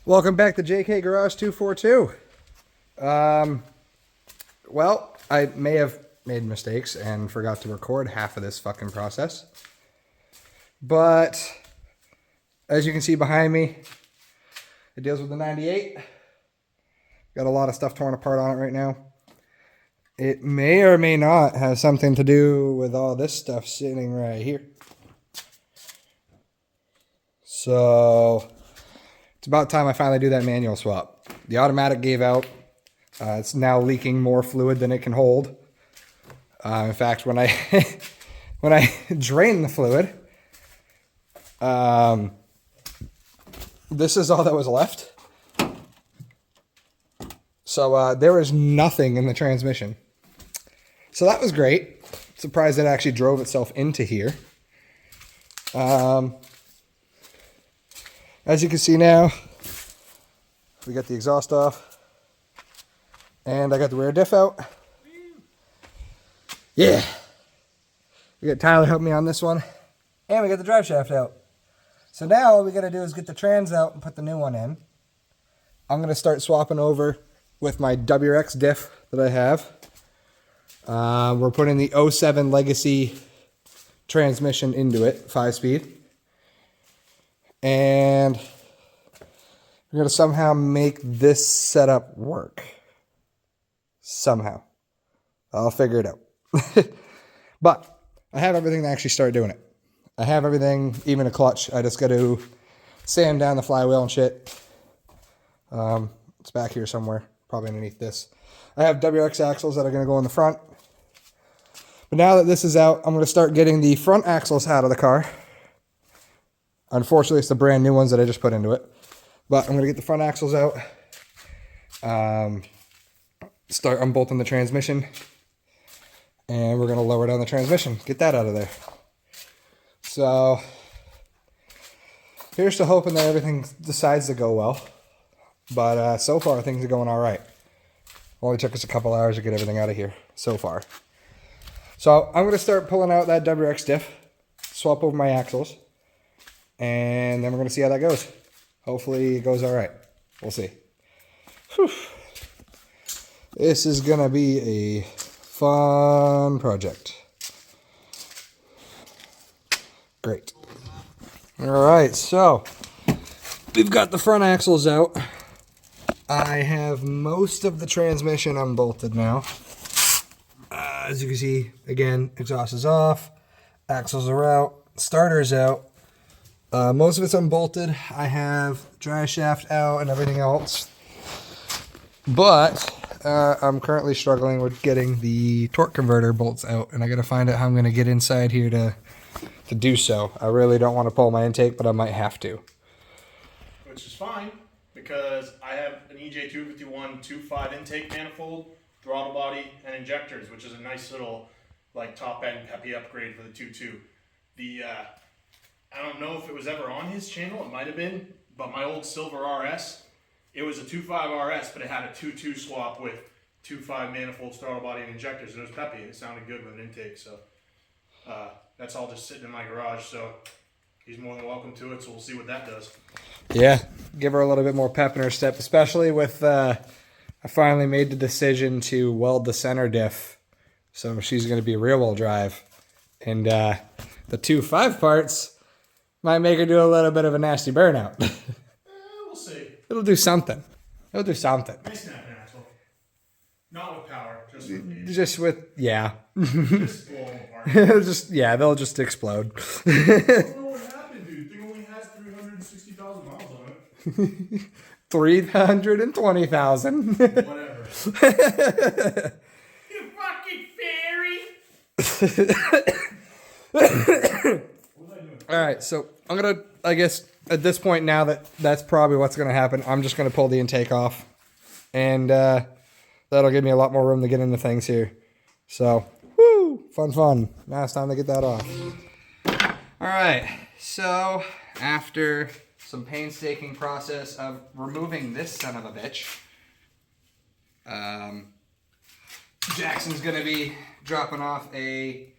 Welcome back to JK Garage 242. Well, I may have made mistakes and forgot to record half of this fucking process. But as you can see behind me, it deals with the 98. Got a lot of stuff torn apart on it right now. It may or may not have something to do with all this stuff sitting right here. So it's about time I finally do that manual swap. The automatic gave out. It's now leaking more fluid than it can hold. In fact, when I when I drain the fluid, this is all that was left. So there was nothing in the transmission. So that was great. Surprised it actually drove itself into here. As you can see now, we got the exhaust off. And I got the rear diff out. Yeah. We got Tyler help me on this one. And we got the drive shaft out. So now all we got to do is get the trans out and put the new one in. I'm going to start swapping over with my WRX diff that I have. We're putting the 07 Legacy transmission into it, 5-speed. And we're going to somehow make this setup work. Somehow. I'll figure it out. But I have everything to actually start doing it. I have everything, even a clutch. I just got to sand down the flywheel and shit. It's back here somewhere, probably underneath this. I have WRX axles that are going to go in the front. But now that this is out, I'm going to start getting the front axles out of the car. Unfortunately, it's the brand new ones that I just put into it. But I'm going to get the front axles out. Start unbolting the transmission. And we're going to lower down the transmission. Get that out of there. So, here's to hoping that everything decides to go well. But so far, things are going all right. Only took us a couple hours to get everything out of here so far. So, I'm going to start pulling out that WRX diff. Swap over my axles. And then we're going to see how that goes. Hopefully, it goes all right. We'll see. Whew. This is going to be a fun project. Great. All right, so we've got the front axles out. I have most of the transmission unbolted now. As you can see, again, exhaust is off, axles are out, starter's out. Most of it's unbolted. I have drive shaft out and everything else. But I'm currently struggling with getting the torque converter bolts out, and I got to find out how I'm going to get inside here to do so. I really don't want to pull my intake, but I might have to. Which is fine, because I have an EJ251 2.5 intake manifold, throttle body, and injectors, which is a nice little like top-end peppy upgrade for the 2.2. I don't know if it was ever on his channel, it might have been, but my old Silver RS, it was a 2.5 RS, but it had a 2.2 swap with 2.5 manifolds, throttle body, and injectors, and it was peppy. It sounded good with an intake, so that's all just sitting in my garage, so he's more than welcome to it, so we'll see what that does. Yeah, give her a little bit more pep in her step, especially with, I finally made the decision to weld the center diff, so she's going to be rear-wheel drive, and the 2.5 parts might make her do a little bit of a nasty burnout. We'll see. It'll do something. It'll do something. Nice snap an axle. Not with power, just with gauge. Just with, yeah. Just blow them apart. Yeah, they'll just explode. I don't know what happened, dude. The thing only has 360,000 miles on it. 320,000. Whatever. You fucking fairy! All right, so I'm going to, I guess, at this point now that's probably what's going to happen, I'm just going to pull the intake off. And that'll give me a lot more room to get into things here. So, woo, fun. Now it's time to get that off. All right, so after some painstaking process of removing this son of a bitch, Jackson's going to be dropping off a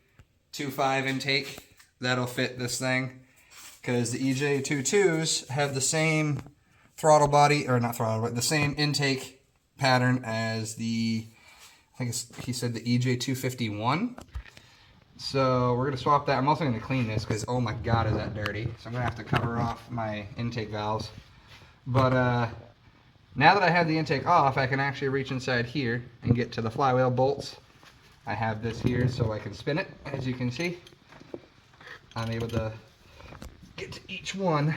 2.5 intake that'll fit this thing, because the EJ22s have the same throttle body, or not throttle, but the same intake pattern as the, I think he said the EJ251. So we're going to swap that. I'm also going to clean this because, oh my god, is that dirty. So I'm going to have to cover off my intake valves. But now that I have the intake off, I can actually reach inside here and get to the flywheel bolts. I have this here so I can spin it, as you can see. I'm able to get to each one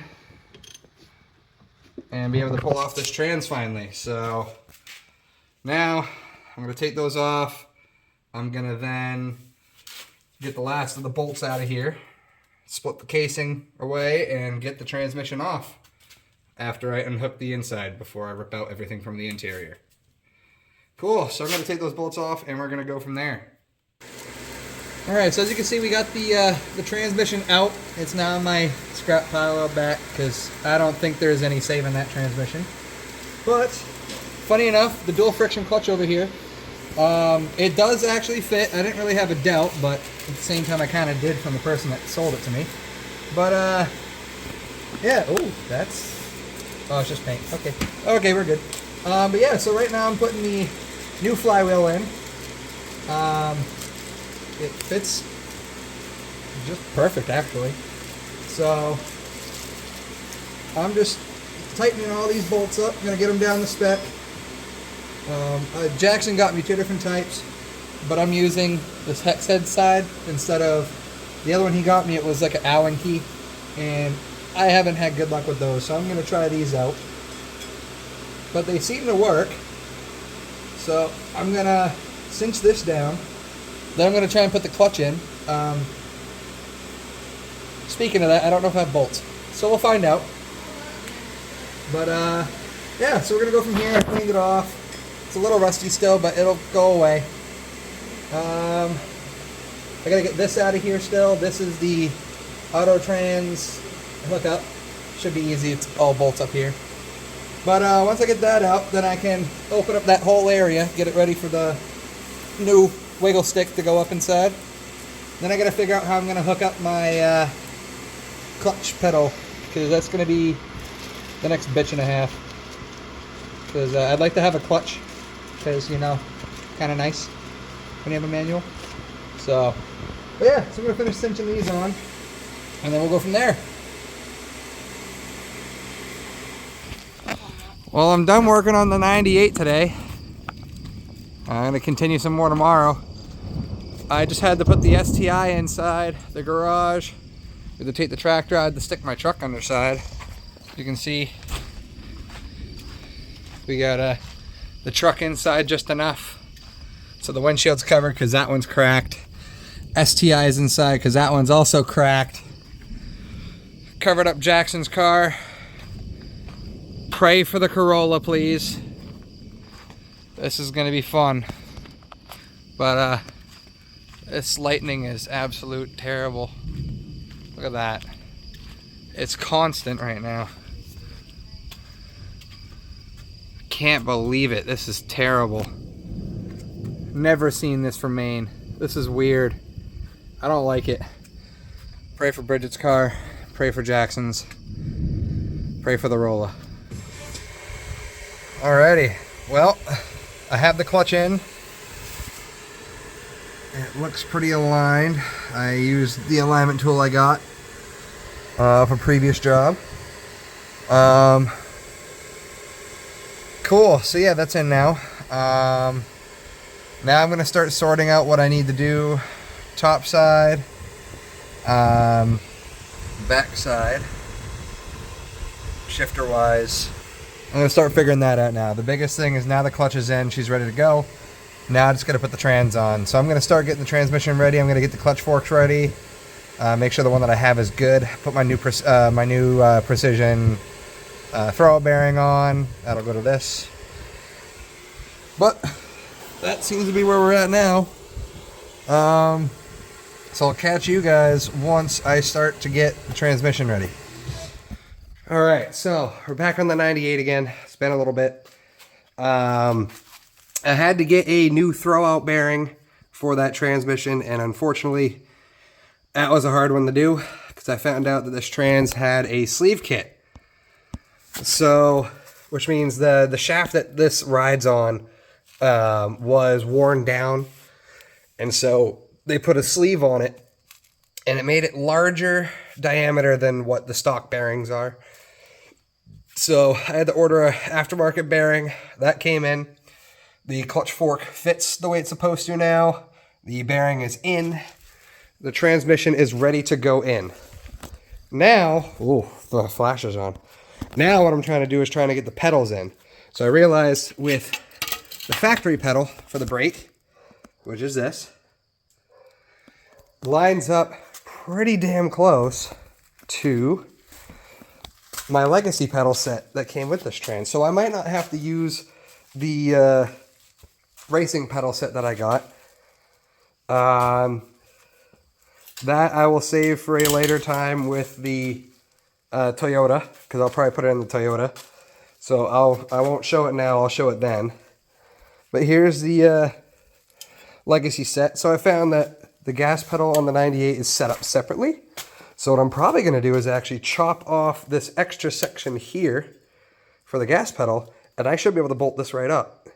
and be able to pull off this trans finally. So now I'm going to take those off. I'm going to then get the last of the bolts out of here, split the casing away, and get the transmission off after I unhook the inside before I rip out everything from the interior. Cool, so I'm going to take those bolts off and we're going to go from there. Alright, so as you can see, we got the transmission out. It's now in my scrap pile out back because I don't think there's any saving that transmission. But, funny enough, the dual friction clutch over here, it does actually fit. I didn't really have a doubt, but at the same time I kind of did from the person that sold it to me. But, yeah, oh, oh, it's just paint. Okay, okay, we're good. But yeah, so right now I'm putting the new flywheel in. It fits just perfect, actually. So I'm just tightening all these bolts up. I'm gonna get them down the spec. Jackson got me 2 different types, but I'm using this hex head side instead of the other one he got me. It was like an Allen key, and I haven't had good luck with those, so I'm gonna try these out. But they seem to work, so I'm gonna cinch this down. Then I'm gonna try and put the clutch in. Speaking of that, I don't know if I have bolts, so we'll find out. But yeah, so we're gonna go from here. I cleaned it off. It's a little rusty still, but it'll go away. I gotta get this out of here still. This is the auto trans hookup. Should be easy. It's all bolts up here. But once I get that out, then I can open up that whole area, get it ready for the new wiggle stick to go up inside. Then I gotta figure out how I'm gonna hook up my clutch pedal, because that's gonna be the next bitch and a half. Because I'd like to have a clutch, because, you know, kind of nice when you have a manual. So, but yeah, so I'm gonna finish cinching these on, and then we'll go from there. Well, I'm done working on the 98 today. I'm going to continue some more tomorrow. I just had to put the STI inside the garage. I had to take the tractor, I had to stick my truck underside. You can see we got the truck inside just enough so the windshield's covered because that one's cracked. STI is inside because that one's also cracked. Covered up Jackson's car. Pray for the Corolla, please. This is gonna be fun. But this lightning is absolute terrible. Look at that. It's constant right now. Can't believe it. This is terrible. Never seen this from Maine. This is weird. I don't like it. Pray for Bridget's car. Pray for Jackson's. Pray for the Rolla. Alrighty, well, I have the clutch in. It looks pretty aligned. I used the alignment tool I got for previous job. Cool, so yeah, that's in now. Now I'm going to start sorting out what I need to do. Top side, back side, shifter wise. I'm going to start figuring that out now. The biggest thing is now the clutch is in, she's ready to go. Now I just got to put the trans on. So I'm going to start getting the transmission ready. I'm going to get the clutch forks ready. Make sure the one that I have is good. Put my new precision throw bearing on. That'll go to this. But that seems to be where we're at now. So I'll catch you guys once I start to get the transmission ready. Alright, so we're back on the 98 again. It's been a little bit. I had to get a new throwout bearing for that transmission, and unfortunately that was a hard one to do because I found out that this trans had a sleeve kit. So, which means the shaft that this rides on was worn down. And so they put a sleeve on it, and it made it larger diameter than what the stock bearings are. So I had to order a aftermarket bearing. That came in. The clutch fork fits the way it's supposed to now. The bearing is in. The transmission is ready to go in. Now, ooh, the flash is on. Now what I'm trying to do is trying to get the pedals in. So I realized with the factory pedal for the brake, which is this, lines up pretty damn close to my legacy pedal set that came with this trans. So I might not have to use the racing pedal set that I got. That I will save for a later time with the Toyota, because I'll probably put it in the Toyota. So I won't show it now, I'll show it then. But here's the legacy set. So I found that the gas pedal on the 98 is set up separately. So what I'm probably going to do is actually chop off this extra section here for the gas pedal, and I should be able to bolt this right up.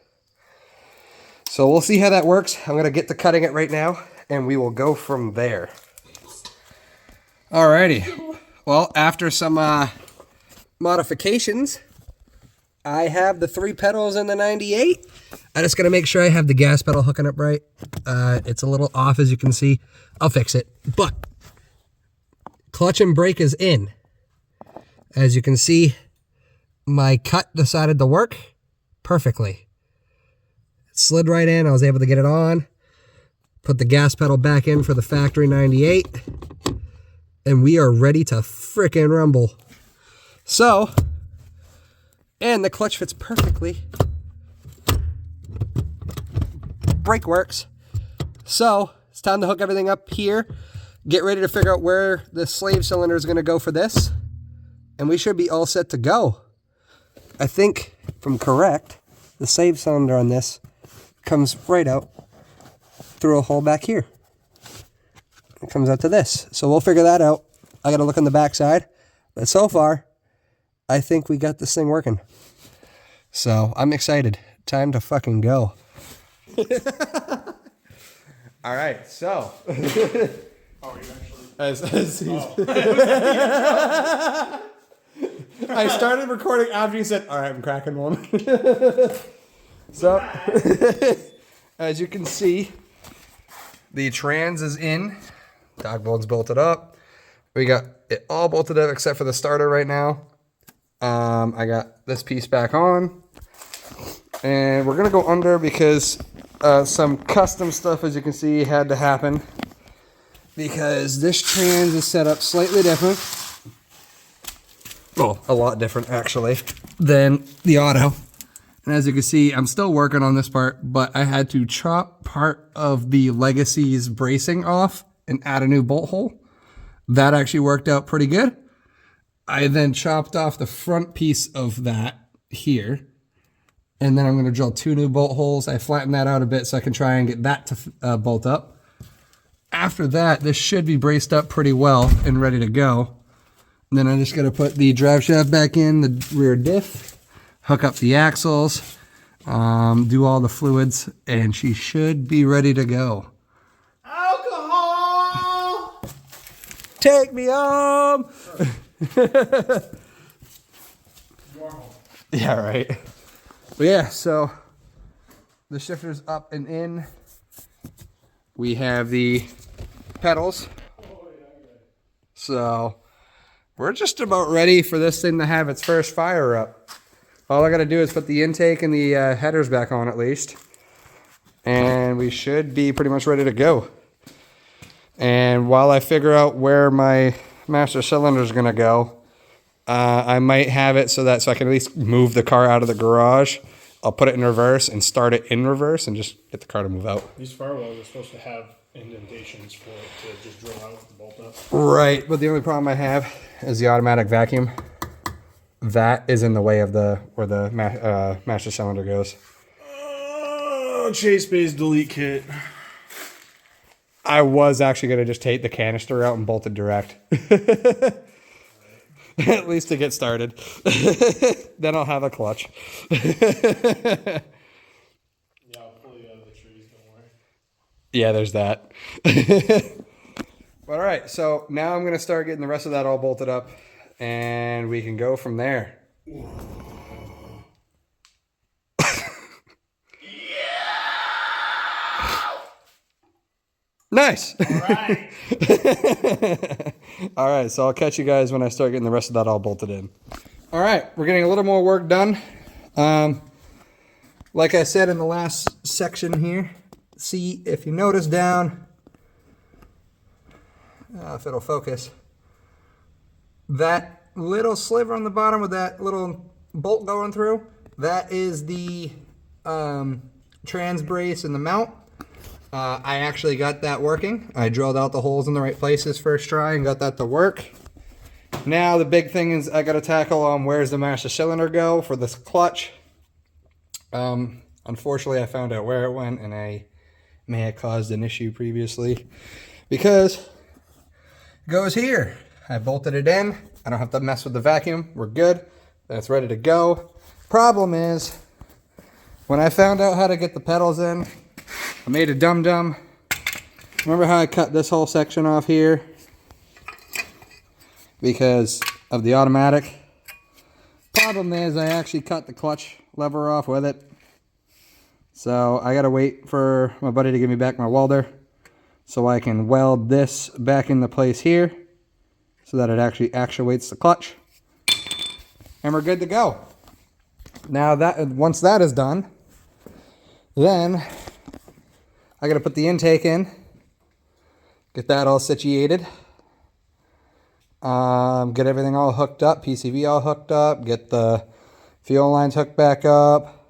So we'll see how that works. I'm going to get to cutting it right now, and we will go from there. Alrighty. Well, after some modifications, I have the 3 pedals in the 98. I'm just going to make sure I have the gas pedal hooking up right. It's a little off, as you can see. I'll fix it. But clutch and brake is in. As you can see, my cut decided to work perfectly. It slid right in. I was able to get it on. Put the gas pedal back in for the factory 98. And we are ready to frickin' rumble. So, and the clutch fits perfectly. Brake works. So, it's time to hook everything up here. Get ready to figure out where the slave cylinder is going to go for this. And we should be all set to go. I think, if I'm correct, the slave cylinder on this comes right out through a hole back here. It comes out to this. So we'll figure that out. I got to look on the back side. But so far, I think we got this thing working. So I'm excited. Time to fucking go. All right, so. Oh, you actually. I started recording after you said, all right, I'm cracking one. So, as you can see, the trans is in. Dog bone's bolted up. We got it all bolted up except for the starter right now. I got this piece back on. And we're going to go under because some custom stuff, as you can see, had to happen. Because this trans is set up slightly different. Well, a lot different, actually, than the auto. And as you can see, I'm still working on this part, but I had to chop part of the Legacy's bracing off and add a new bolt hole. That actually worked out pretty good. I then chopped off the front piece of that here. And then I'm going to drill 2 new bolt holes. I flattened that out a bit so I can try and get that to bolt up. After that, this should be braced up pretty well and ready to go. And then I'm just going to put the drive shaft back in, the rear diff, hook up the axles, do all the fluids, and she should be ready to go. Alcohol! Take me home! Yeah, right. But yeah, so the shifter's up and in. We have the pedals. So we're just about ready for this thing to have its first fire up. All I got to do is put the intake and the headers back on at least. And we should be pretty much ready to go. And while I figure out where my master cylinder is going to go, I might have it so I can at least move the car out of the garage. I'll put it in reverse and start it in reverse and just get the car to move out. These firewalls are supposed to have indentations for it to just drill out the bolt up. Right, but the only problem I have is the automatic vacuum. That is in the way of where the master cylinder goes. Oh, Chase Bay's delete kit. I was actually going to just take the canister out and bolt it direct. At least to get started. Then I'll have a clutch. Yeah, I'll pull you out of the trees, don't worry. Yeah, there's that. All right, so now I'm going to start getting the rest of that all bolted up, and we can go from there. Nice. All right. All right, so I'll catch you guys when I start getting the rest of that all bolted in. All right, we're getting a little more work done. Like I said in the last section here, see if you notice down, if it'll focus, that little sliver on the bottom with that little bolt going through, that is the trans brace and the mount. I actually got that working. I drilled out the holes in the right places first try and got that to work. Now the big thing is I got to tackle where's the master cylinder go for this clutch. Unfortunately, I found out where it went, and I may have caused an issue previously because it goes here. I bolted it in. I don't have to mess with the vacuum. We're good. That's ready to go. Problem is, when I found out how to get the pedals in, I made a dum-dum. Remember how I cut this whole section off here? Because of the automatic. Problem is, I actually cut the clutch lever off with it. So I gotta wait for my buddy to give me back my welder so I can weld this back into place here so that it actually actuates the clutch. And we're good to go. Now that once that is done, then I gotta put the intake in, get that all situated, get everything all hooked up, PCV all hooked up, get the fuel lines hooked back up,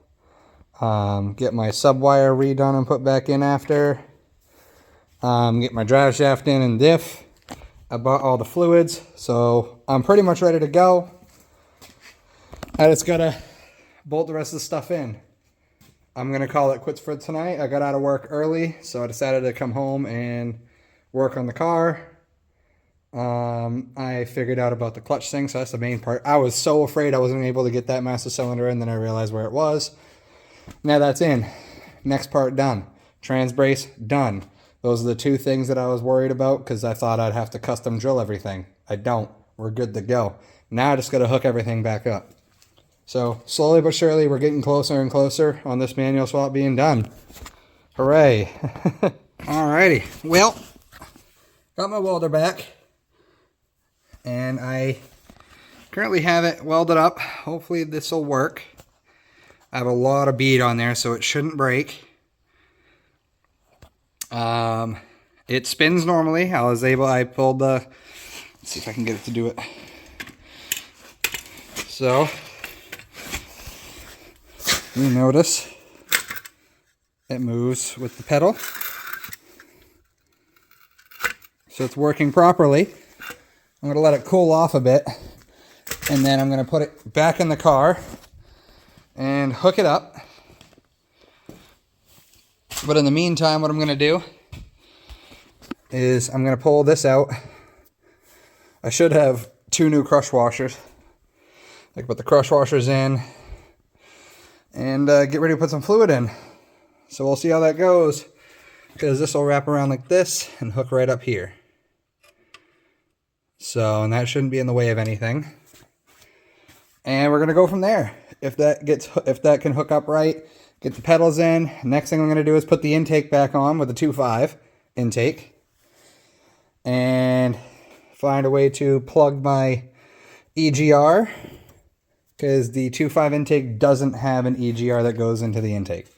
get my subwire redone and put back in after, get my drive shaft in and diff. I bought all the fluids, so I'm pretty much ready to go. I just gotta bolt the rest of the stuff in. I'm going to call it quits for tonight. I got out of work early, so I decided to come home and work on the car. I figured out about the clutch thing, so that's the main part. I was so afraid I wasn't able to get that master cylinder in, then I realized where it was. Now that's in. Next part done. Trans brace done. Those are the two things that I was worried about because I thought I'd have to custom drill everything. I don't. We're good to go. Now I just got to hook everything back up. So slowly but surely, we're getting closer and closer on this manual swap being done. Hooray. Alrighty. Well, got my welder back. And I currently have it welded up. Hopefully this will work. I have a lot of bead on there, so it shouldn't break. It spins normally. I pulled the, let's see if I can get it to do it. So, you notice it moves with the pedal. So it's working properly. I'm going to let it cool off a bit, and then I'm going to put it back in the car and hook it up. But in the meantime, what I'm going to do is I'm going to pull this out. I should have 2 new crush washers. I can put the crush washers in and get ready to put some fluid in. So we'll see how that goes, because this will wrap around like this and hook right up here. So, and that shouldn't be in the way of anything. And we're gonna go from there. If that can hook up right, get the pedals in. Next thing I'm gonna do is put the intake back on with the 2.5 intake, and find a way to plug my EGR, because the 2.5 intake doesn't have an EGR that goes into the intake.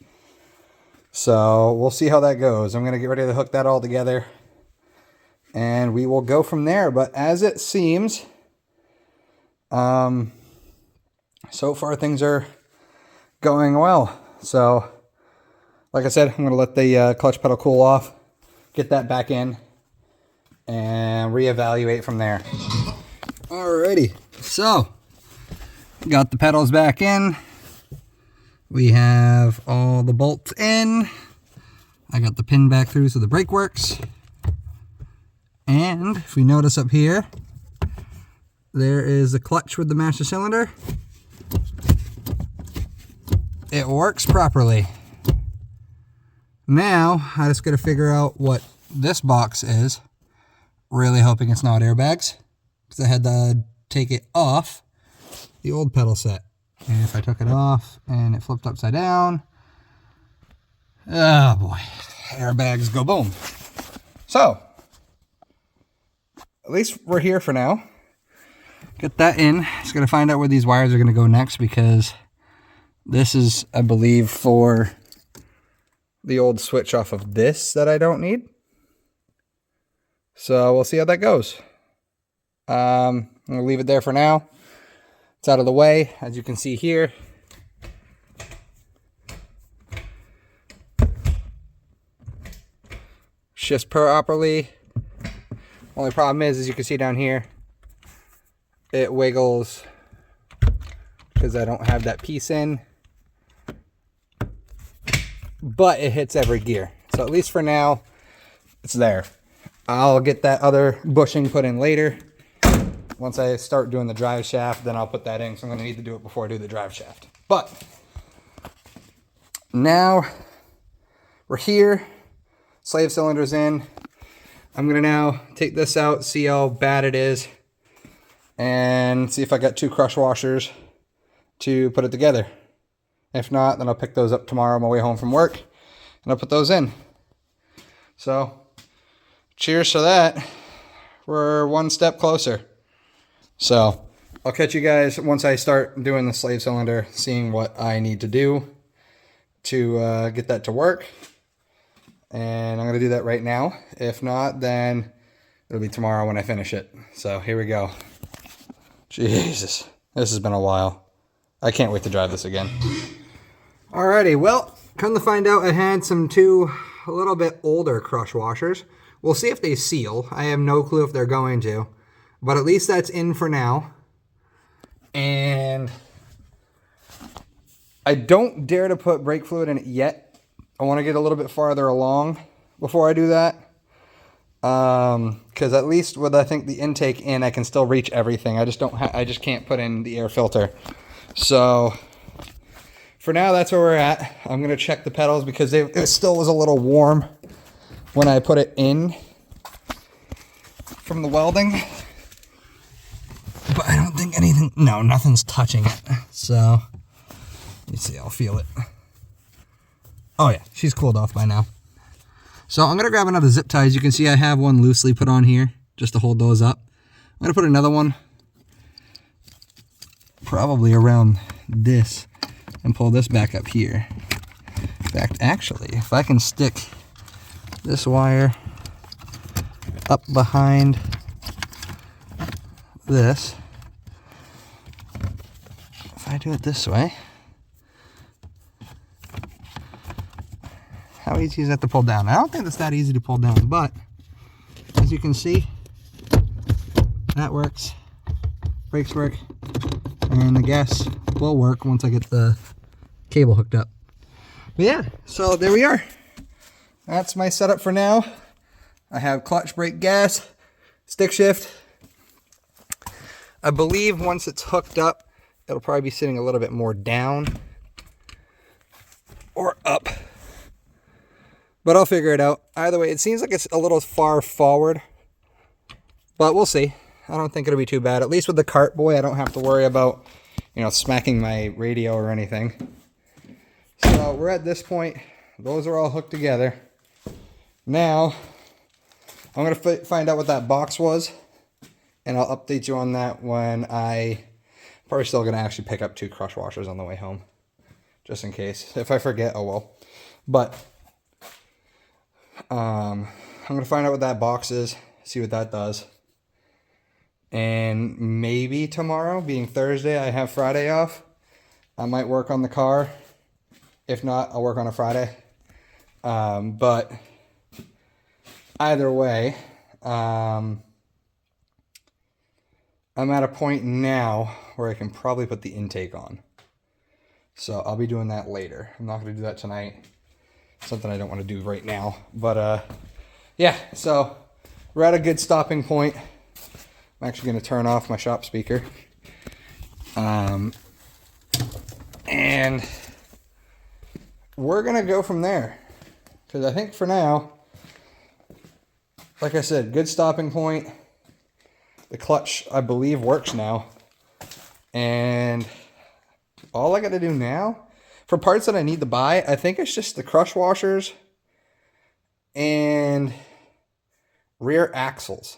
So we'll see how that goes. I'm going to get ready to hook that all together, and we will go from there. But as it seems, so far things are going well. So like I said, I'm going to let the clutch pedal cool off, get that back in, and reevaluate from there. Alrighty, so got the pedals back in. We have all the bolts in. I got the pin back through so the brake works. And if we notice up here, There is the clutch with the master cylinder. It works properly. Now, I just got to figure out what this box is. Really hoping it's not airbags, because I had to take it off the old pedal set. And if I took it off and it flipped upside down, oh boy, airbags go boom. So, at least we're here for now. Get that in. Just got to find out where these wires are going to go next, because this is, I believe, for the old switch off of this that I don't need. So we'll see how that goes. I'm going to leave it there for now. It's out of the way, as you can see here. Shifts properly. Only problem is you can see down here, it wiggles because I don't have that piece in. But it hits every gear. So at least for now, it's there. I'll get that other bushing put in later. Once I start doing the drive shaft, then I'll put that in. So I'm going to need to do it before I do the drive shaft. But now we're here. Slave cylinder's in. I'm going to now take this out, see how bad it is, and see if I got 2 crush washers to put it together. If not, then I'll pick those up tomorrow on my way home from work, and I'll put those in. So, cheers to that. We're one step closer. So, I'll catch you guys once I start doing the slave cylinder, seeing what I need to do to get that to work. And I'm going to do that right now. If not, then it'll be tomorrow when I finish it. So, here we go. Jesus, this has been a while. I can't wait to drive this again. Alrighty, well, come to find out I had some 2 a little bit older crush washers. We'll see if they seal. I have no clue if they're going to. But at least that's in for now. And I don't dare to put brake fluid in it yet. I want to get a little bit farther along before I do that. Because at least with, I think, the intake in, I can still reach everything. I just can't put in the air filter. So for now, that's where we're at. I'm going to check the pedals because it still was a little warm when I put it in from the welding. But I don't think nothing's touching it. So, let me see, I'll feel it. Oh yeah, she's cooled off by now. So I'm going to grab another zip tie. As you can see, I have one loosely put on here just to hold those up. I'm going to put another one probably around this and pull this back up here. In fact, actually, if I can stick this wire up behind this, if I do it this way, how easy is that to pull down? I don't think it's that easy to pull down, but as you can see, that works. Brakes work, and the gas will work once I get the cable hooked up. But yeah, so there we are. That's my setup for now. I have clutch, brake, gas, stick shift. I believe once it's hooked up, it'll probably be sitting a little bit more down or up. But I'll figure it out. Either way, it seems like it's a little far forward, but we'll see. I don't think it'll be too bad. At least with the cart boy, I don't have to worry about, smacking my radio or anything. So we're at this point. Those are all hooked together. Now, I'm going to find out what that box was, and I'll update you on that when probably still going to actually pick up 2 crush washers on the way home, just in case. If I forget, oh well. But I'm going to find out what that box is, see what that does. And maybe tomorrow, being Thursday, I have Friday off. I might work on the car. If not, I'll work on a Friday. But either way, I'm at a point now where I can probably put the intake on. So I'll be doing that later. I'm not going to do that tonight. Something I don't want to do right now. But yeah, so we're at a good stopping point. I'm actually going to turn off my shop speaker. And we're going to go from there. Because I think for now, like I said, good stopping point. The clutch, I believe, works now. And all I got to do now, for parts that I need to buy, I think it's just the crush washers and rear axles.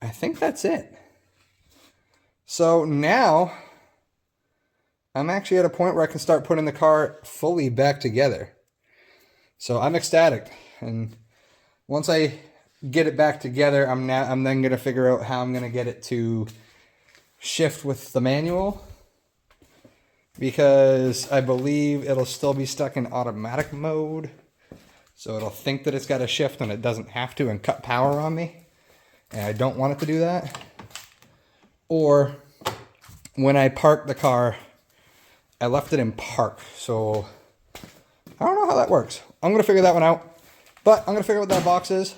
I think that's it. So now, I'm actually at a point where I can start putting the car fully back together. So I'm ecstatic. And once I get it back together, I'm then going to figure out how I'm going to get it to shift with the manual, because I believe it'll still be stuck in automatic mode. So it'll think that it's got to shift when it doesn't have to and cut power on me. And I don't want it to do that. Or when I park the car, I left it in park. So I don't know how that works. I'm going to figure that one out. But I'm going to figure out what that box is.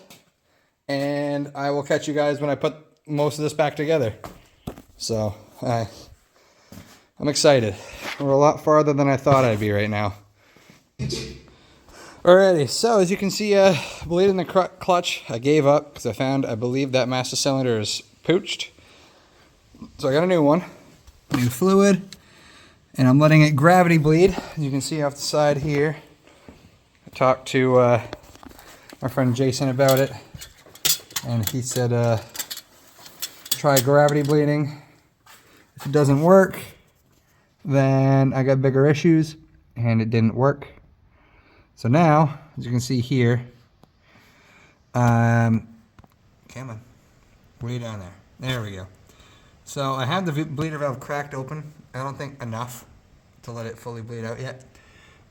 And I will catch you guys when I put most of this back together. So I'm excited. We're a lot farther than I thought I'd be right now. Alrighty, so as you can see, bleed in the clutch, I gave up because I believe that master cylinder is pooched. So I got a new one, new fluid, and I'm letting it gravity bleed. As you can see off the side here, I talked to my friend Jason about it, and he said try gravity bleeding. If it doesn't work, then I got bigger issues, and it didn't work. So now, as you can see here, come on, way down there. There we go. So I have the bleeder valve cracked open. I don't think enough to let it fully bleed out yet.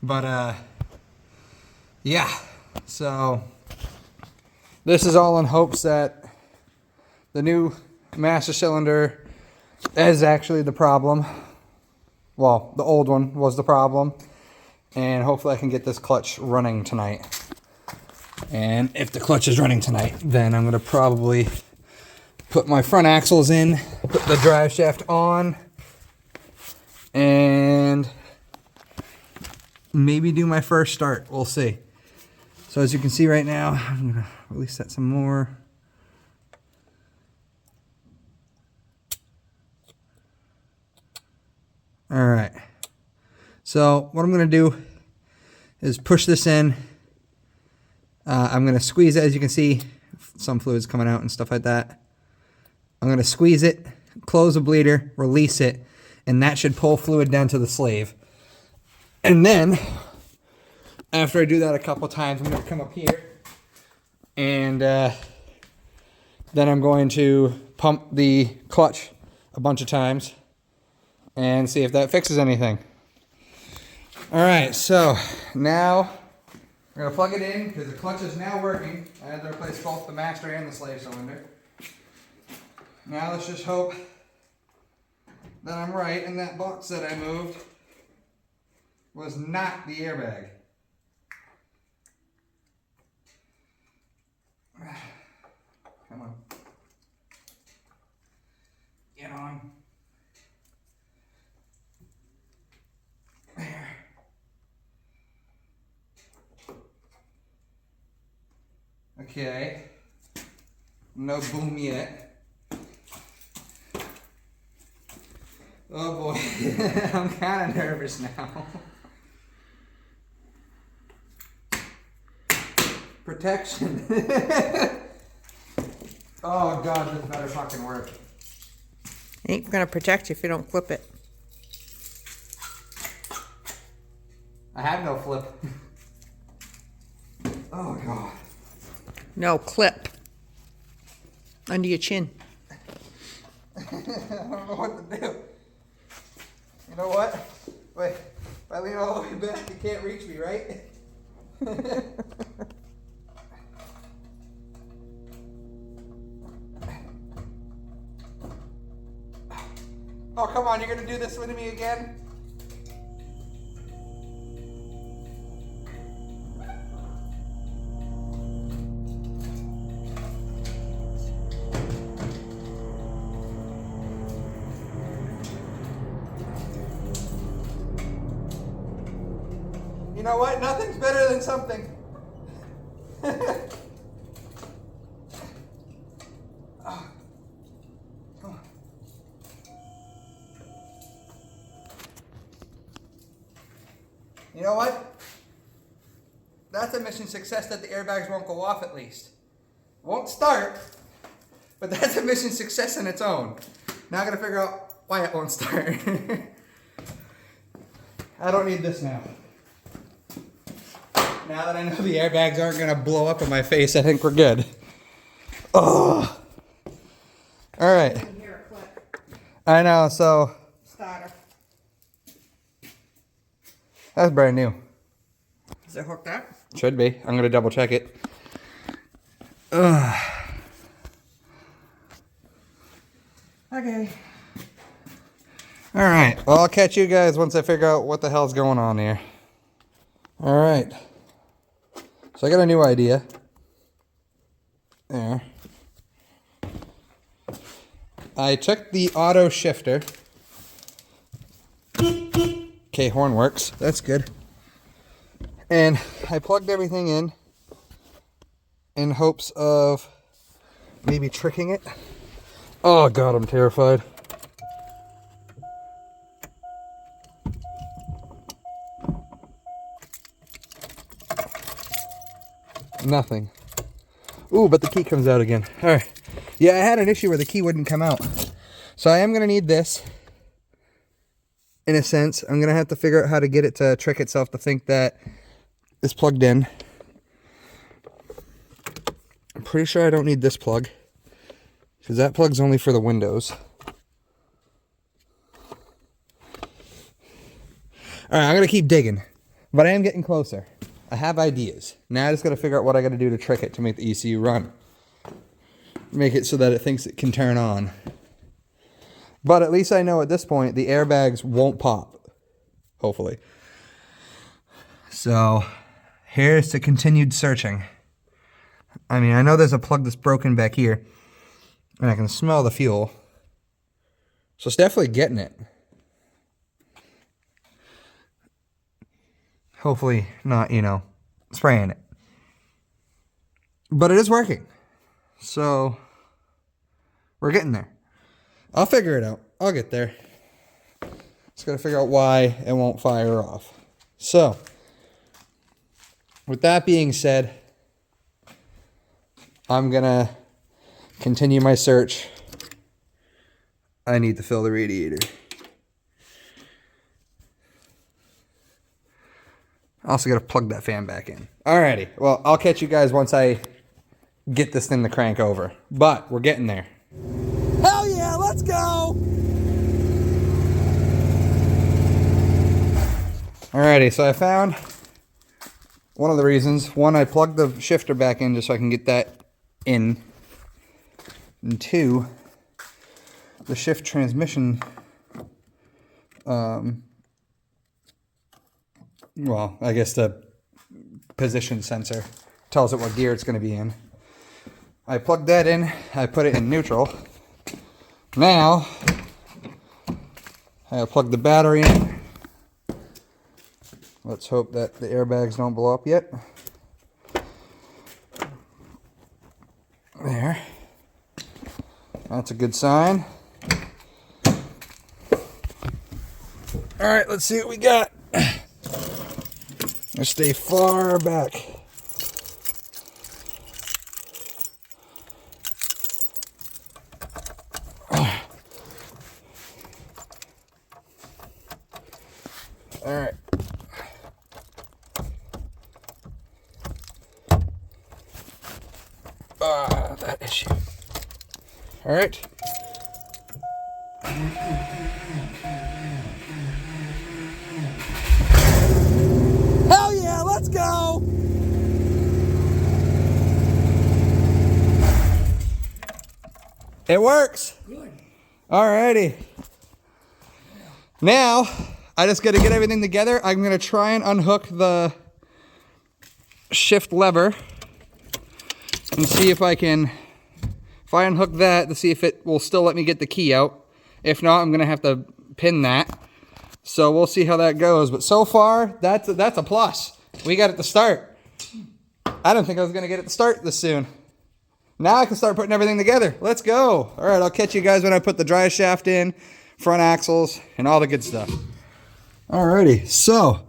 But yeah, so this is all in hopes that the new master cylinder is actually the problem. Well, the old one was the problem. And hopefully I can get this clutch running tonight. And if the clutch is running tonight, then I'm going to probably put my front axles in, put the drive shaft on, and maybe do my first start. We'll see. So as you can see right now, I'm going to release that some more. All right. So what I'm going to do is push this in. I'm going to squeeze it. As you can see, some fluids coming out and stuff like that. I'm going to squeeze it, close the bleeder, release it, and that should pull fluid down to the slave. And then, after I do that a couple times, I'm going to come up here, and then I'm going to pump the clutch a bunch of times and see if that fixes anything. Alright, so now we're going to plug it in because the clutch is now working. I had to replace both the master and the slave cylinder. Now let's just hope that I'm right and that box that I moved was not the airbag. Come on. Get on. There. Okay. No boom yet. Oh boy. I'm kind of nervous now. Protection. Oh god, this better fucking work. Ain't gonna protect you if you don't clip it. I have no flip. Oh god. No, clip. Under your chin. I don't know what to do. You know what? Wait, if I lean all the way back, you can't reach me, right? Oh, come on, you're gonna do this with me again? You know what? Nothing's better than something. Oh, come on. You know what? That's a mission success that the airbags won't go off at least. Won't start, but that's a mission success in its own. Now I gotta figure out why it won't start. I don't need this now. Now that I know the airbags aren't gonna blow up in my face, I think we're good. Oh. All right. I can hear it click. I know, so Starter. that's brand new. Is it hooked up? Should be. I'm gonna double check it. Ugh. Okay. All right. Well, I'll catch you guys once I figure out what the hell's going on here. All right. So I got a new idea. There. I took the auto shifter. Okay, horn works. That's good. And I plugged everything in hopes of maybe tricking it. Oh God, I'm terrified. Nothing. Ooh, but the key comes out again. All right. Yeah, I had an issue where the key wouldn't come out. So I am going to need this. In a sense, I'm going to have to figure out how to get it to trick itself to think that it's plugged in. I'm pretty sure I don't need this plug, because that plug's only for the windows. Alright, I'm going to keep digging, but I am getting closer. I have ideas. Now I just got to figure out what I got to do to trick it to make the ECU run. Make it so that it thinks it can turn on. But at least I know at this point the airbags won't pop. Hopefully. So, here's to continued searching. I mean, I know there's a plug that's broken back here. And I can smell the fuel. So it's definitely getting it. Hopefully not, spraying it. But it is working. So, we're getting there. I'll figure it out. I'll get there. Just gotta figure out why it won't fire off. So, with that being said, I'm gonna continue my search. I need to fill the radiator. I also gotta plug that fan back in. Alrighty, well, I'll catch you guys once I get this thing to crank over. But we're getting there. Hell yeah, let's go! Alrighty, so I found one of the reasons. One, I plugged the shifter back in just so I can get that in. And two, the shift transmission, well, I guess the position sensor tells it what gear it's going to be in. I plugged that in, I put it in neutral. Now, I plug the battery in. Let's hope that the airbags don't blow up yet. There. That's a good sign. Alright, let's see what we got. Let's stay far back. Alright. That issue. Alright. Hell yeah, let's go! It works. Good. Alrighty. Now, I just got to get everything together. I'm going to try and unhook the shift lever and see if I can, if I unhook that to see if it will still let me get the key out. If not, I'm going to have to pin that. So we'll see how that goes. But so far, that's a plus. We got it to start. I don't think I was going to get it to start this soon. Now I can start putting everything together. Let's go. All right, I'll catch you guys when I put the drive shaft in, front axles, and all the good stuff. Alrighty, so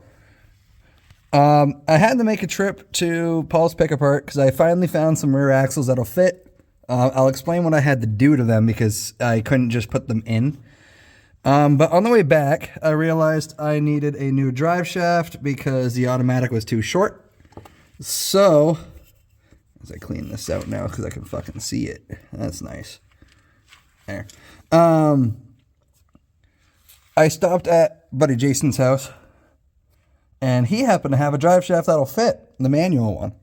I had to make a trip to Paul's Pick Apart because I finally found some rear axles that'll fit. I'll explain what I had to do to them because I couldn't just put them in. But on the way back, I realized I needed a new drive shaft because the automatic was too short. So, as I clean this out now because I can fucking see it. That's nice. There. I stopped at buddy Jason's house, and he happened to have a drive shaft that'll fit, the manual one.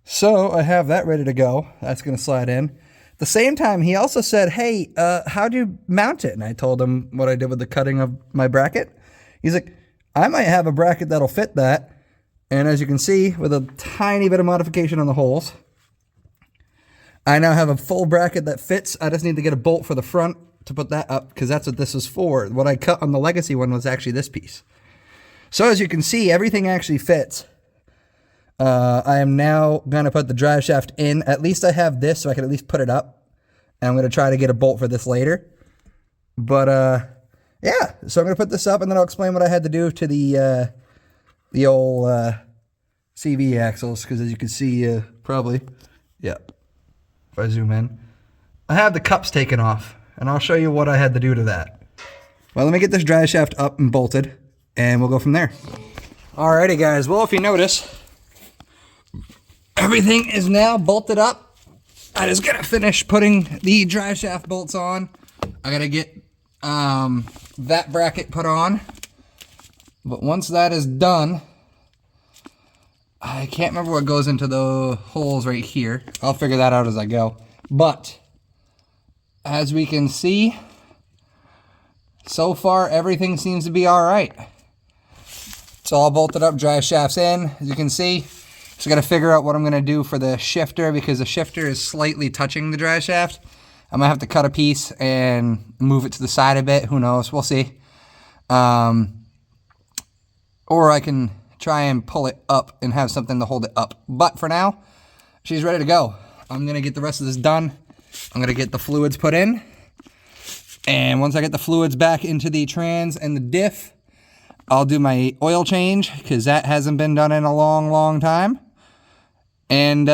So I have that ready to go. That's going to slide in. At the same time, he also said, hey, how do you mount it? And I told him what I did with the cutting of my bracket. He's like, I might have a bracket that'll fit that. And as you can see, with a tiny bit of modification on the holes, I now have a full bracket that fits. I just need to get a bolt for the front to put that up because that's what this is for. What I cut on the Legacy one was actually this piece. So as you can see, everything actually fits. I am now going to put the drive shaft in. At least I have this so I can at least put it up. And I'm going to try to get a bolt for this later. But yeah, so I'm going to put this up and then I'll explain what I had to do to the old CV axles, because as you can see, probably, yeah, if I zoom in, I have the cups taken off, and I'll show you what I had to do to that. Well, let me get this drive shaft up and bolted, and we'll go from there. Alrighty, guys, well, if you notice, everything is now bolted up. I just gotta finish putting the drive shaft bolts on. I gotta get that bracket put on. But once that is done, I can't remember what goes into the holes right here. I'll figure that out as I go. But as we can see, so far everything seems to be all right. It's all bolted up, drive shafts in. As you can see, just got to figure out what I'm going to do for the shifter because the shifter is slightly touching the drive shaft. I'm going to have to cut a piece and move it to the side a bit. Who knows? We'll see. Or I can try and pull it up and have something to hold it up. But for now, she's ready to go. I'm going to get the rest of this done. I'm going to get the fluids put in. And once I get the fluids back into the trans and the diff, I'll do my oil change because that hasn't been done in a long, long time. And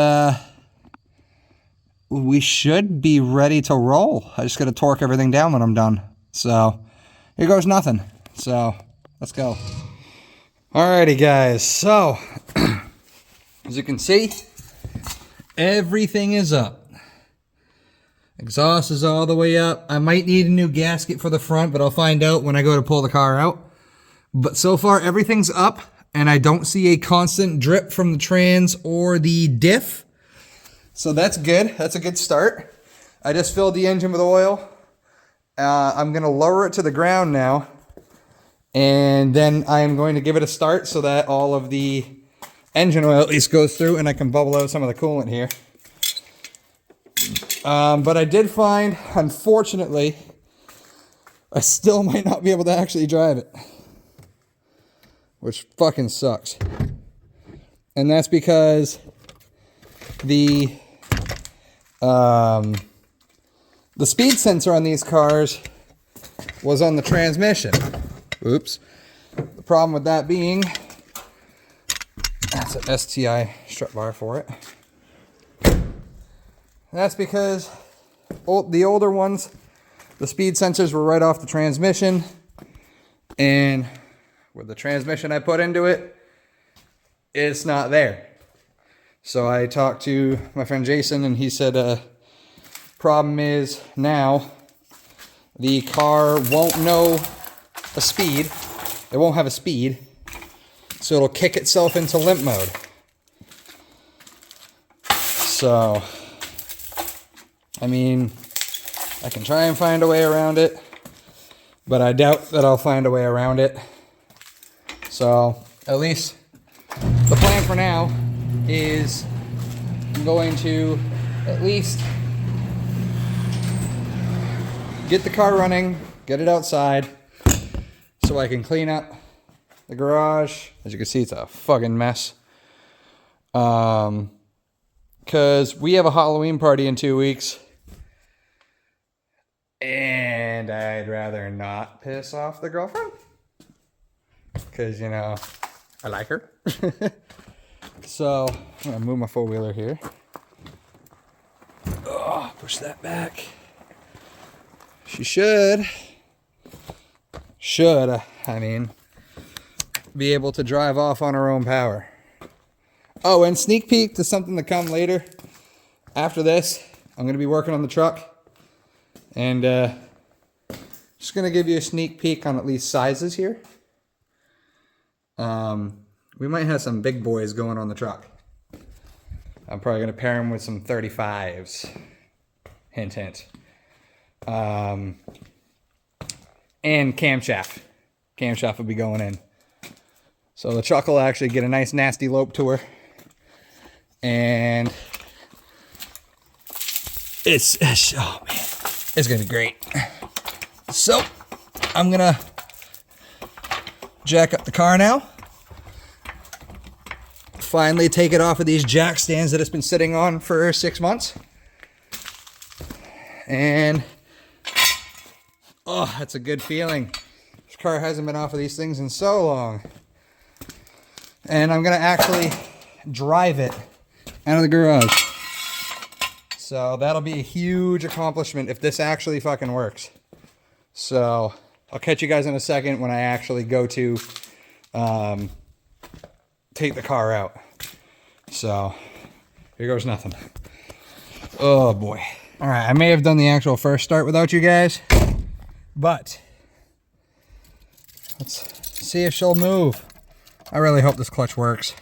we should be ready to roll. I just got to torque everything down when I'm done. So here goes nothing. So let's go. Alrighty, guys, so as you can see, everything is up. Exhaust is all the way up. I might need a new gasket for the front, but I'll find out when I go to pull the car out. But so far, everything's up, and I don't see a constant drip from the trans or the diff. So that's good. That's a good start. I just filled the engine with oil. I'm going to lower it to the ground now. And then I am going to give it a start so that all of the engine oil at least goes through and I can bubble out some of the coolant here. But I did find, unfortunately, I still might not be able to actually drive it. Which fucking sucks. And that's because the speed sensor on these cars was on the transmission. Oops. The problem with that being, that's an STI strut bar for it. That's because the older ones, the speed sensors were right off the transmission. And with the transmission I put into it, it's not there. So I talked to my friend Jason and he said, problem is now the car won't know a speed. It won't have a speed. So it'll kick itself into limp mode. So, I mean, I can try and find a way around it, but I doubt that I'll find a way around it. So, at least the plan for now is I'm going to at least get the car running, get it outside, so I can clean up the garage. As you can see, it's a fucking mess. Because we have a Halloween party in 2 weeks. And I'd rather not piss off the girlfriend. Because, you know, I like her. So, I'm going to move my four-wheeler here. Oh, push that back. She should, I mean, be able to drive off on her own power. Oh, and sneak peek to something to come later. After this, I'm going to be working on the truck. And just going to give you a sneak peek on at least sizes here. We might have some big boys going on the truck. I'm probably going to pair them with some 35s. Hint, hint. And camshaft. Camshaft will be going in. So the truck will actually get a nice nasty lope to her. And it's oh man, it's gonna be great. So I'm gonna jack up the car now. Finally take it off of these jack stands that it's been sitting on for 6 months. And oh, that's a good feeling. This car hasn't been off of these things in so long. And I'm gonna actually drive it out of the garage. So that'll be a huge accomplishment if this actually fucking works. So I'll catch you guys in a second when I actually go to take the car out. So here goes nothing. Oh boy. All right, I may have done the actual first start without you guys, but let's see if she'll move. I really hope this clutch works.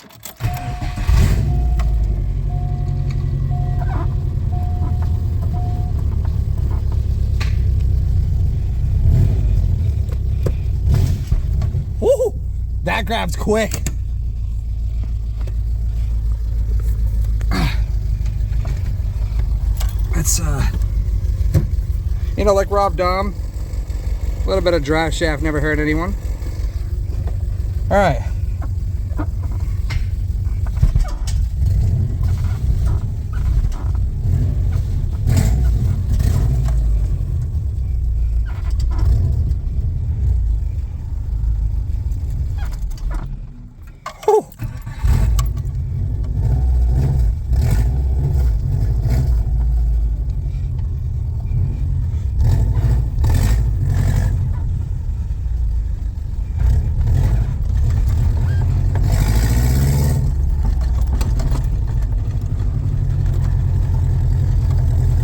Woo! That grabs quick. It's you know, like Rob Dom, a little bit of drive shaft never hurt anyone. All right.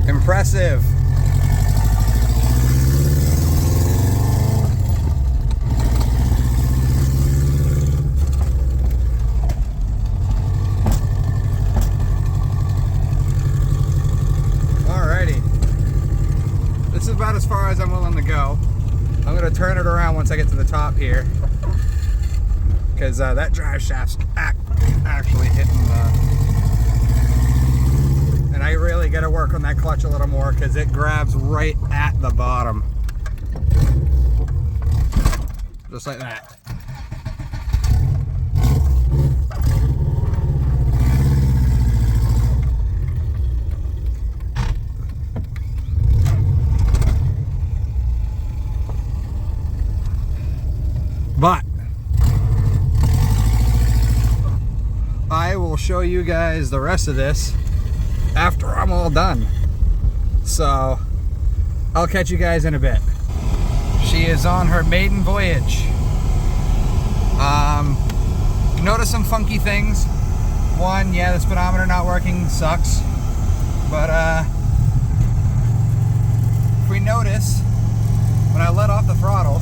Impressive. Alrighty. This is about as far as I'm willing to go. I'm going to turn it around once I get to the top here. Because that drive shaft's actually hitting and I really got to work on that clutch a little more because it grabs right at the bottom. Just like that. But I will show you guys the rest of this after I'm all done. So I'll catch you guys in a bit. She is on her maiden voyage. Notice some funky things. One, yeah, the speedometer not working sucks. But if we notice, when I let off the throttle,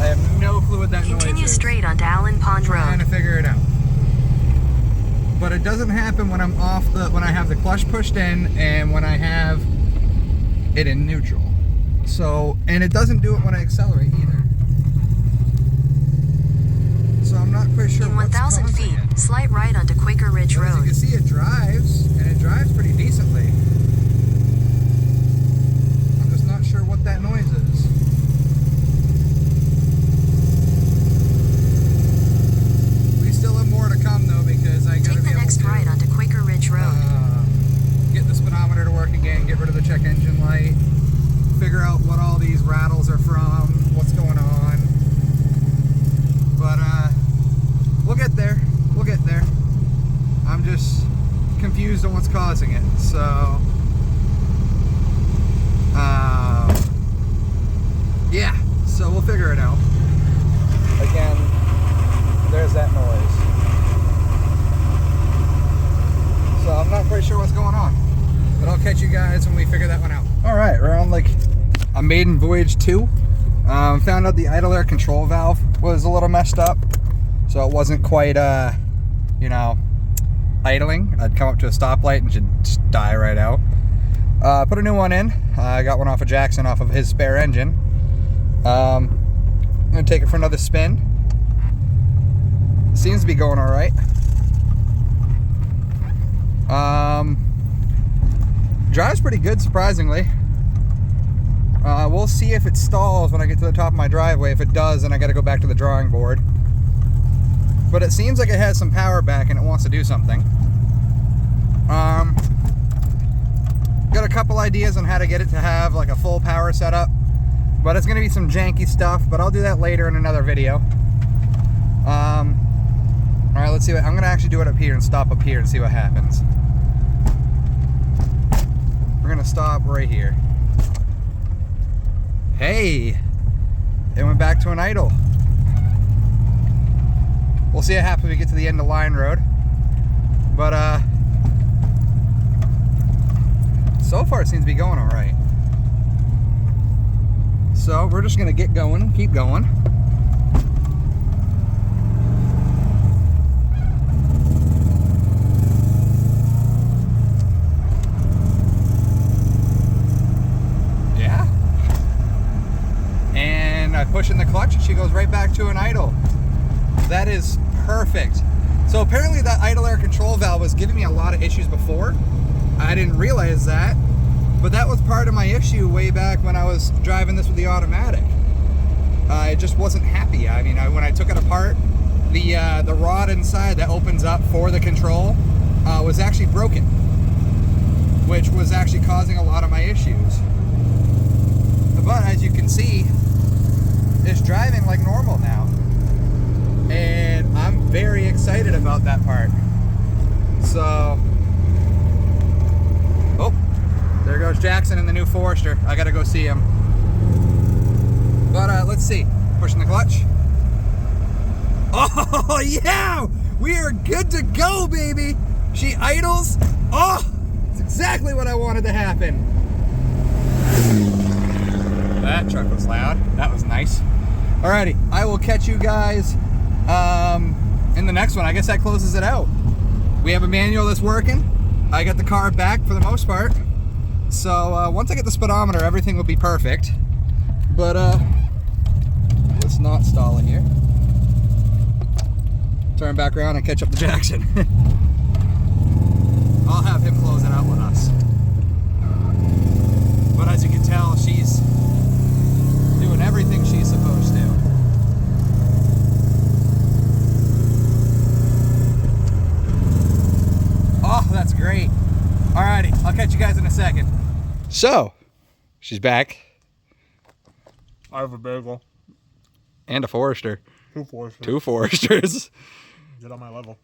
I have no clue what that noise is. Continue straight onto Allen Pond Road. I'm trying to figure it out. But it doesn't happen when I'm off when I have the clutch pushed in and when I have it in neutral. So, and it doesn't do it when I accelerate either. So I'm not quite sure In what's 1,000 causing feet, it. slight right onto Quaker Ridge But as you Road. can see, it drives, and it drives pretty decently. I'm just not sure what that noise is. So, yeah, so we'll figure it out. Again, there's that noise. So I'm not quite sure what's going on, but I'll catch you guys when we figure that one out. All right, we're on like a maiden voyage 2. Found out the idle air control valve was a little messed up, so it wasn't quite, you know, idling. I'd come up to a stoplight and should just die right out. Put a new one in. I got one off of Jackson, off of his spare engine. I'm gonna take it for another spin. Seems to be going all right. Drives pretty good, surprisingly. We'll see if it stalls when I get to the top of my driveway. If it does, then I gotta go back to the drawing board. But it seems like it has some power back and it wants to do something. Got a couple ideas on how to get it to have like a full power setup, but it's gonna be some janky stuff, but I'll do that later in another video. All right, let's see what, I'm gonna actually do it up here and stop up here and see what happens. We're gonna stop right here. Hey, it went back to an idle. We'll see what happens when we get to the end of Line Road. But so far it seems to be going all right. So we're just gonna get going, keep going. Yeah. And I push in the clutch and she goes right back to an idle. That is perfect. So apparently that idle air control valve was giving me a lot of issues before. I didn't realize that, but that was part of my issue way back when I was driving this with the automatic. It just wasn't happy. I mean, when I took it apart, the rod inside that opens up for the control was actually broken, which was actually causing a lot of my issues. But as you can see, it's driving like normal now. And I'm very excited about that part. So, oh, there goes Jackson in the new Forester. I gotta go see him. But let's see. Pushing the clutch. Oh yeah, we are good to go, baby. She idles. Oh, it's exactly what I wanted to happen. That truck was loud. That was nice. Alrighty, I will catch you guys in the next one. I guess that closes it out. We have a manual that's working. I got the car back for the most part. So once I get the speedometer, everything will be perfect. But let's not stall it here. Turn back around and catch up to Jackson. I'll have him close it out with us. But as you can tell, she's doing everything she's supposed to. Oh, that's great. Alrighty, I'll catch you guys in a second. So, she's back. I have a bagel. And a Forester. 2 Foresters. 2 Foresters. Get on my level.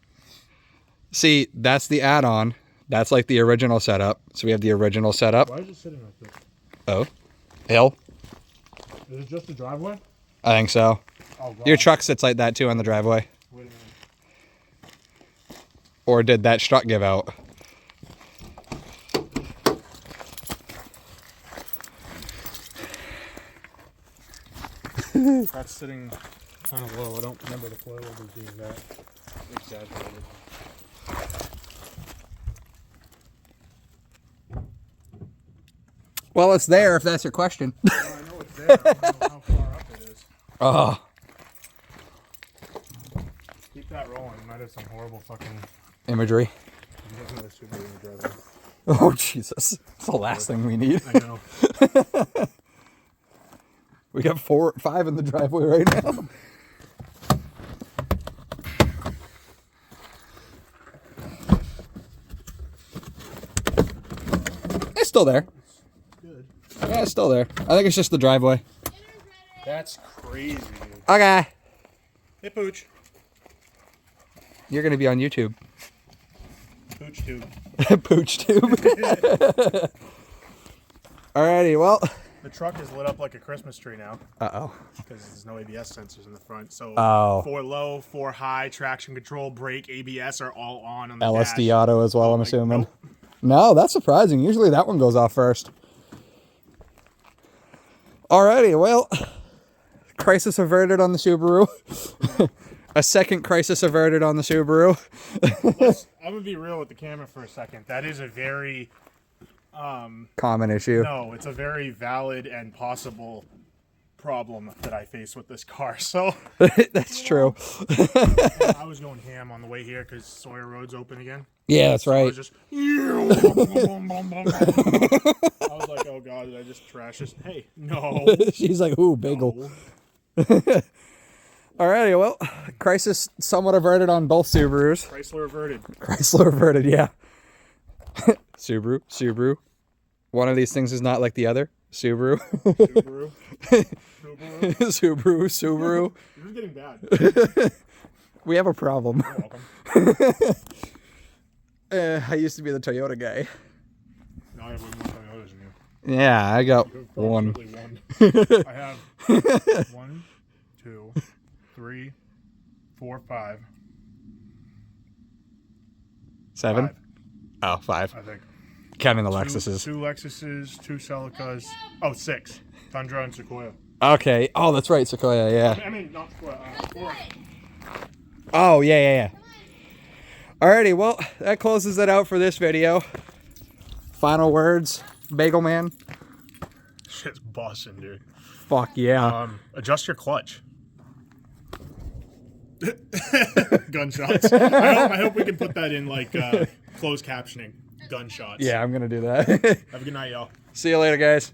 See, that's the add-on. That's like the original setup. So we have the original setup. Why is it sitting like this? Oh. Hill? Is it just the driveway? I think so. Oh, God. Your truck sits like that too on the driveway. Wait a minute. Or did that strut give out? That's sitting kind of low. I don't remember the coilovers being that exaggerated. Well, it's there if that's your question. Well, I know it's there. I don't know how far up it is. Oh. Keep that rolling. You might have some horrible fucking... Imagery. Oh, Jesus. It's the last thing we need. I know. We got 5 in the driveway right now. It's still there. Good. Yeah, it's still there. I think it's just the driveway. That's crazy, dude. Okay. Hey, Pooch. You're going to be on YouTube. Pooch tube. Pooch tube. Alrighty, well. The truck is lit up like a Christmas tree now. Uh-oh. Because there's no ABS sensors in the front. So Oh. 4 low, 4 high, traction control, brake, ABS are all on the LSD dash. auto as well, I'm Like, assuming. nope. No, that's surprising. Usually that one goes off first. Alrighty, well. Crisis averted on the Subaru. A second crisis averted on the Subaru. I'm going to be real with the camera for a second. That is a very... Common issue. No, it's a very valid and possible problem that I face with this car. So That's true. I was going ham on the way here because Sawyer Road's open again. Yeah, that's I right. was just. I was like, oh god, did I just trash this? Hey, no. She's like, ooh, bagel. No. Alrighty, well, crisis somewhat averted on both Subarus. Chrysler averted. Chrysler averted, yeah. Subaru. One of these things is not like the other. Subaru. Subaru. This is getting bad. We have a problem. You're welcome. I used to be the Toyota guy. Now I have way more Toyotas than you. Yeah, I got one. Probably one. I have 1, 2, 3, 4, 5. 7? 5, Oh, 5. I think. Counting the Lexuses. 2 Lexuses, 2 Celicas. Oh, 6. Tundra and Sequoia. Okay. Oh, that's right, Sequoia, yeah. I mean, not Sequoia. 4. Oh, yeah. Alrighty, well, that closes it out for this video. Final words, Bagel Man. Shit's busting, dude. Fuck yeah. Adjust your clutch. Gunshots. I hope we can put that in like closed captioning. Gunshots. Yeah, I'm gonna do that. Have a good night, y'all. See you later, guys.